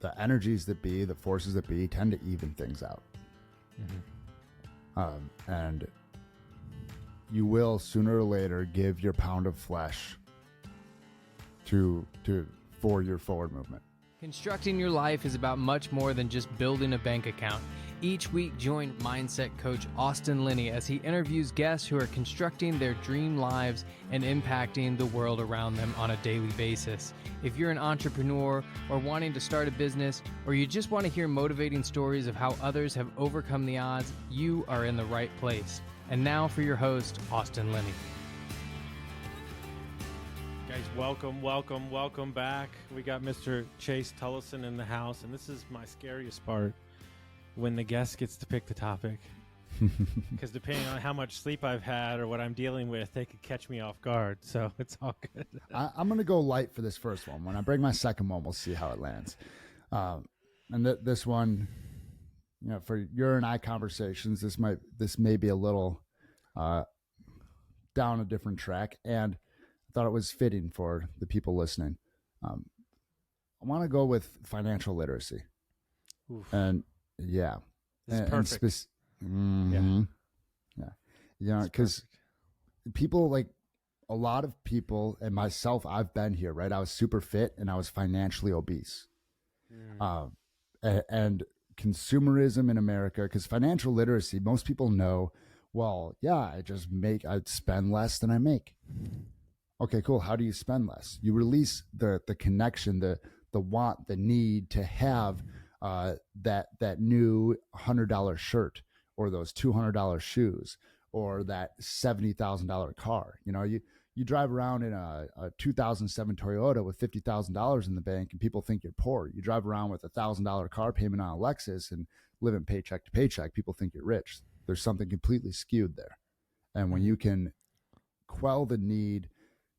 the energies that be, the forces that be, tend to even things out. And you will sooner or later give your pound of flesh for your forward movement. Constructing your life is about much more than just building a bank account. Each week, join mindset coach Austin Linney as he interviews guests who are constructing their dream lives and impacting the world around them on a daily basis. If you're an entrepreneur or wanting to start a business, or you just want to hear motivating stories of how others have overcome the odds, you are in the right place. And now for your host, Austin Linney. Guys, welcome back. We got Mr. Chase Tolleson in the house, and this is my scariest part, when the guest gets to pick the topic. Because depending on how much sleep I've had or what I'm dealing with, they could catch me off guard, so it's all good. I'm going to go light for this first one. When I bring my second one, we'll see how it lands. And this one, for your and I conversations, this may be a little down a different track, and I thought it was fitting for the people listening. I want to go with financial literacy. Oof. And yeah, This is perfect. Yeah, because people, like a lot of people and myself, I've been here, right? I was super fit and I was financially obese. And consumerism in America, because financial literacy, most people know, well, yeah, I spend less than I make. Okay, cool. How do you spend less? You release the connection, the want, the need to have that new $100 shirt, or those $200 shoes, or that $70,000 car. You drive around in a 2007 Toyota with $50,000 in the bank, and people think you're poor. You drive around with $1,000 car payment on a Lexus and living paycheck to paycheck, people think you're rich. There's something completely skewed there. And when you can quell the need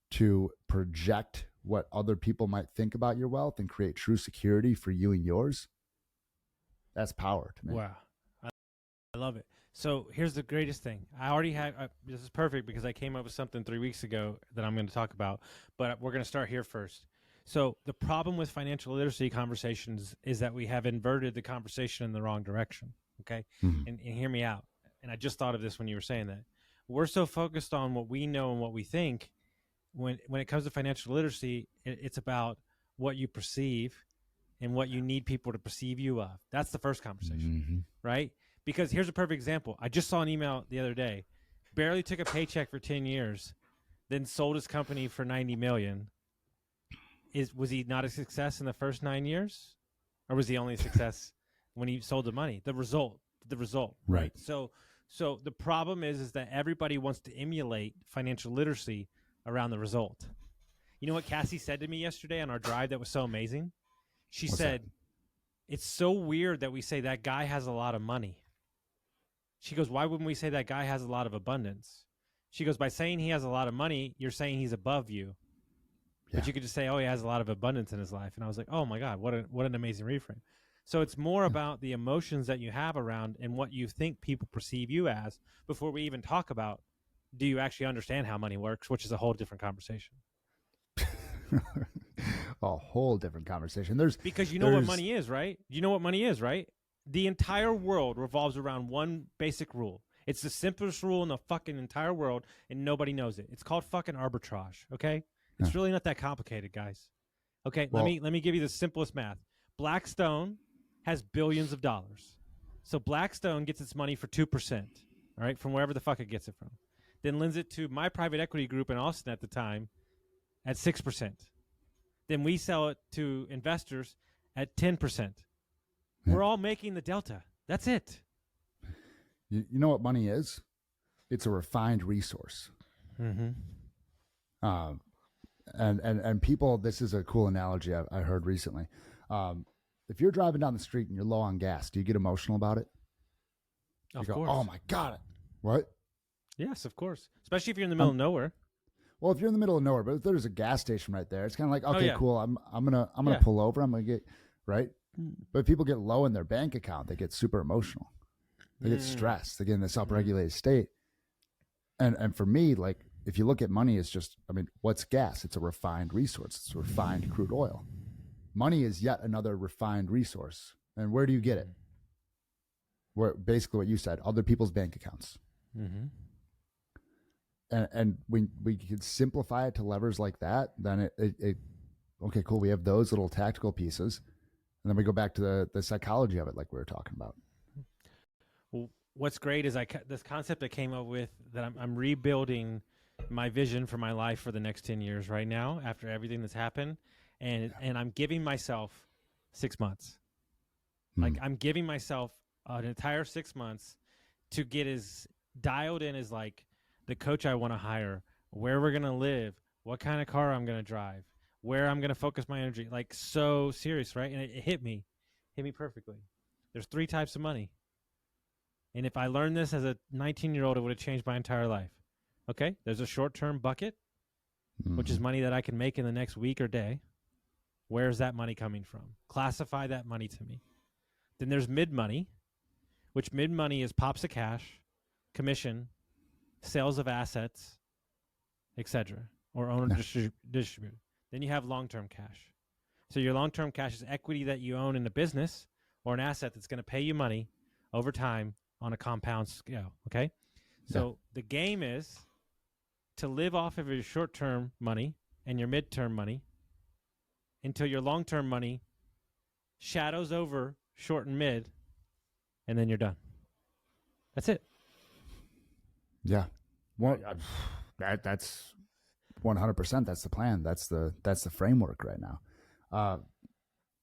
to project what other people might think about your wealth and create true security for you and yours, that's power to me. Wow. I love it. So here's the greatest thing. I already have, this is perfect because I came up with something 3 weeks ago that I'm going to talk about, but we're going to start here first. So the problem with financial literacy conversations is that we have inverted the conversation in the wrong direction. Okay. Mm-hmm. And hear me out. And I just thought of this when you were saying that. We're so focused on what we know and what we think. When it comes to financial literacy, it's about what you perceive and what you need people to perceive you of. That's the first conversation, right? Because here's a perfect example. I just saw an email the other day. Barely took a paycheck for 10 years, then sold his company for $90 million. Was he not a success in the first 9 years? Or was he only a success when he sold the money? The result, right? So the problem is that everybody wants to emulate financial literacy around the result. You know what Cassie said to me yesterday on our drive that was so amazing? She said, it's so weird that we say that guy has a lot of money. She goes, why wouldn't we say that guy has a lot of abundance? She goes, by saying he has a lot of money, you're saying he's above you. Yeah. But you could just say, oh, he has a lot of abundance in his life. And I was like, oh my God, what an amazing reframe. So it's more about the emotions that you have around and what you think people perceive you as before we even talk about, do you actually understand how money works, which is a whole different conversation. A whole different conversation. Because you know what money is, right? You know what money is, right? The entire world revolves around one basic rule. It's the simplest rule in the fucking entire world, and nobody knows it. It's called fucking arbitrage, okay? It's really not that complicated, guys. Okay, well, let me give you the simplest math. Blackstone has billions of dollars. So Blackstone gets its money for 2%, all right, from wherever the fuck it gets it from. Then lends it to my private equity group in Austin at the time at 6%. Then we sell it to investors at 10%. We're all making the delta. That's it. You know what money is? It's a refined resource. And people, this is a cool analogy I heard recently. If you're driving down the street and you're low on gas, do you get emotional about it? Of course. Oh my God. What? Yes, of course. Especially if you're in the middle of nowhere. Well, if you're in the middle of nowhere, but if there's a gas station right there, it's kind of like, okay, cool. I'm gonna pull over. I'm gonna get right. But if people get low in their bank account, they get super emotional. They get stressed. They get in this upregulated state. And for me, like, if you look at money, it's just, what's gas? It's a refined resource. It's a refined crude oil. money is yet another refined resource. And where do you get it? Where basically what you said, other people's bank accounts. Mm-hmm. And when we could simplify it to levers like that, then it okay, cool. We have those little tactical pieces, and then we go back to the psychology of it, like we were talking about. Well, what's great is this concept I came up with that I'm rebuilding my vision for my life for the next 10 years right now after everything that's happened, and I'm giving myself 6 months. Like I'm giving myself an entire 6 months to get as dialed in as like the coach I want to hire, where we're going to live, what kind of car I'm going to drive, where I'm going to focus my energy, like so serious, right? And it hit me perfectly. There's 3 types of money. And if I learned this as a 19-year-old, it would have changed my entire life. Okay? There's a short-term bucket, which is money that I can make in the next week or day. Where's that money coming from? Classify that money to me. Then there's mid-money, which mid-money is pops of cash, commission, sales of assets, etc., or owner distribute. Then you have long-term cash. So your long-term cash is equity that you own in a business or an asset that's going to pay you money over time on a compound scale, okay? So the game is to live off of your short-term money and your mid-term money until your long-term money shadows over short and mid, and then you're done. That's it. Yeah. Well, that's 100%. That's the plan. That's the framework right now.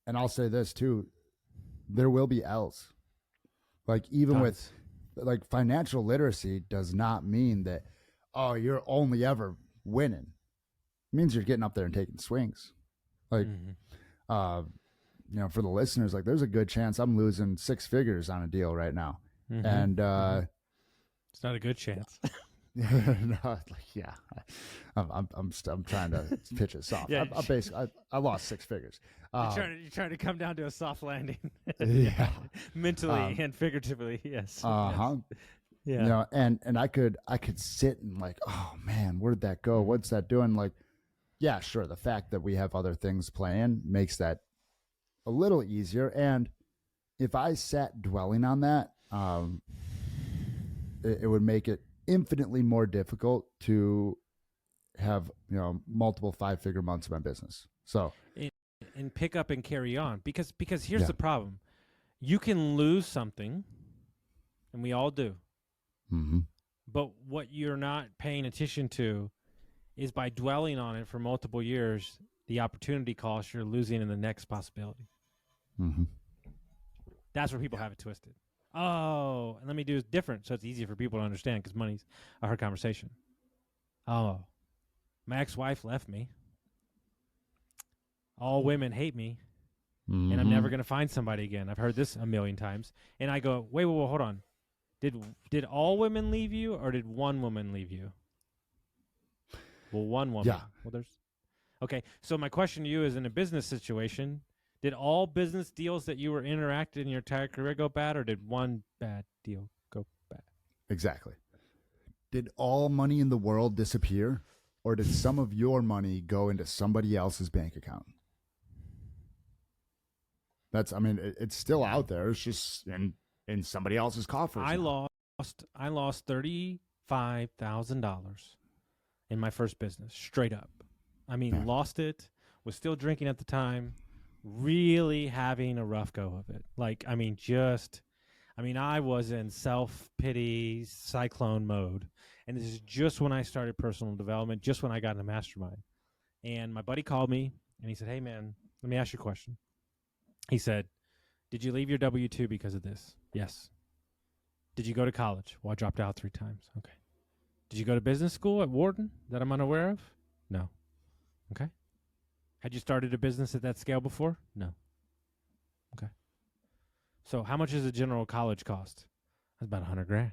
And I'll say this too: there will be L's. Like even with like financial literacy does not mean that you're only ever winning. It means you're getting up there and taking swings. Like for the listeners, like there's a good chance I'm losing 6 figures on a deal right now. And it's not a good chance. No, I'm trying to pitch it soft. Yeah. I lost 6 figures. You're trying to come down to a soft landing. Yeah. Mentally and figuratively, yes. Yes. Yeah. And I could sit and like, oh man, where'd that go? What's that doing? Like, yeah, sure. The fact that we have other things playing makes that a little easier. And if I sat dwelling on that, it would make it infinitely more difficult to have multiple 5-figure months of my business. So and pick up and carry on because here's the problem: you can lose something, and we all do. But what you're not paying attention to is by dwelling on it for multiple years, the opportunity cost you're losing in the next possibility. That's where people have it twisted. Oh, and let me do it different so it's easier for people to understand because money's a hard conversation. Oh, my ex-wife left me. All women hate me, and I'm never going to find somebody again. I've heard this a million times. And I go, wait, hold on. Did all women leave you, or did one woman leave you? Well, one woman. Yeah. Well, there's... Okay, so my question to you is, in a business situation, did all business deals that you were interacted in your entire career go bad, or did one bad deal go bad? Exactly. Did all money in the world disappear, or did some of your money go into somebody else's bank account? It's still out there. It's just in somebody else's coffers. I lost $35,000 in my first business, straight up. Lost it. Was still drinking at the time. Really having a rough go of it. I was in self-pity cyclone mode. And this is just when I started personal development, just when I got in a mastermind. And my buddy called me, and he said, hey, man, let me ask you a question. He said, did you leave your W-2 because of this? Yes. Did you go to college? Well, I dropped out 3 times. Okay. Did you go to business school at Wharton that I'm unaware of? No. Okay. Had you started a business at that scale before? No. Okay. So how much does a general college cost? That's about $100,000.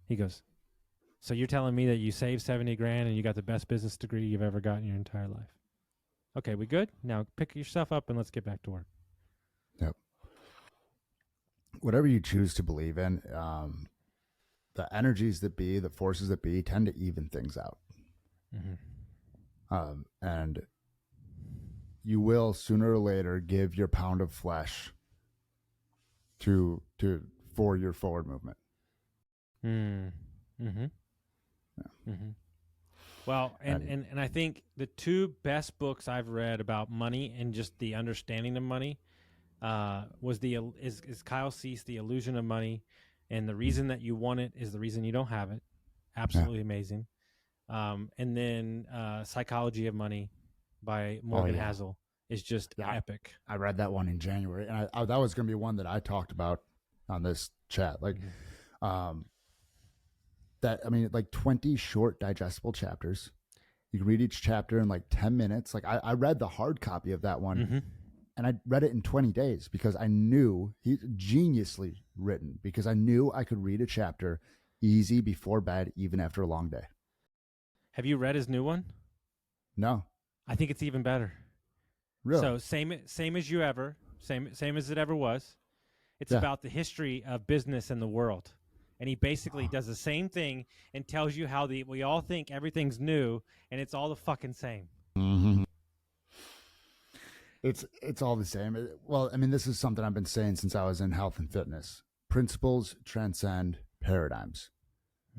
He goes, so you're telling me that you saved $70,000 and you got the best business degree you've ever got in your entire life? Okay, we good? Now pick yourself up and let's get back to work. Yep. Whatever you choose to believe in, the energies that be, the forces that be, tend to even things out. And you will sooner or later give your pound of flesh for your forward movement. Mm-hmm. Mm-hmm. Well, and I think the two best books I've read about money and just the understanding of money is Kyle Cease, The Illusion of Money, and the reason that you want it is the reason you don't have it. Absolutely amazing. And then Psychology of Money by Morgan Housel is just epic. I read that one in January, and that was going to be one that I talked about on this chat. Like, like 20 short digestible chapters. You can read each chapter in like 10 minutes. Like I read the hard copy of that one, and I read it in 20 days because I knew he's geniusly written, because I knew I could read a chapter easy before bed, even after a long day. Have you read his new one? No. I think it's even better. Really? So same as you ever, same as it ever was. It's about the history of business in the world. And he basically does the same thing and tells you how we all think everything's new, and it's all the fucking same. Mm-hmm. It's all the same. Well, I mean, this is something I've been saying since I was in health and fitness. Principles transcend paradigms.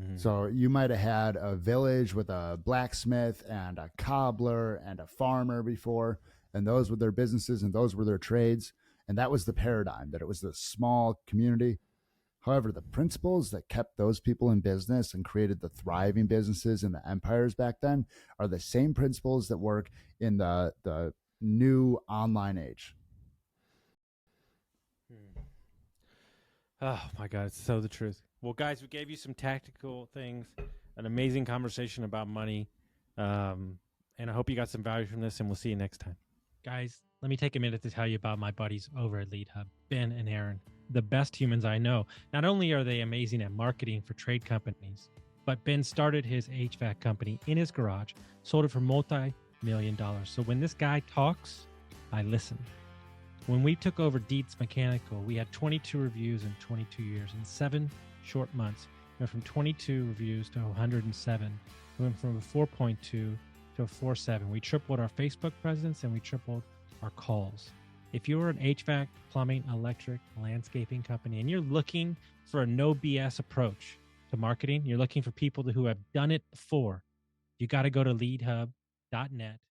Mm-hmm. So you might have had a village with a blacksmith and a cobbler and a farmer before, and those were their businesses and those were their trades. And that was the paradigm, that it was the small community. However, the principles that kept those people in business and created the thriving businesses and the empires back then are the same principles that work in the new online age. Oh, my God. It's so the truth. Well, guys, we gave you some tactical things, an amazing conversation about money, and I hope you got some value from this, and we'll see you next time. Guys, let me take a minute to tell you about my buddies over at Lead Hub, Ben and Aaron, the best humans I know. Not only are they amazing at marketing for trade companies, but Ben started his HVAC company in his garage, sold it for multi-million dollars. So when this guy talks, I listen. When we took over Dietz Mechanical, we had 22 reviews in 22 years. In 7 short months, we went from 22 reviews to 107. We went from a 4.2 to a 4.7. We tripled our Facebook presence and we tripled our calls. If you're an HVAC, plumbing, electric, landscaping company, and you're looking for a no BS approach to marketing, you're looking for people who have done it before, you got to go to leadhub.net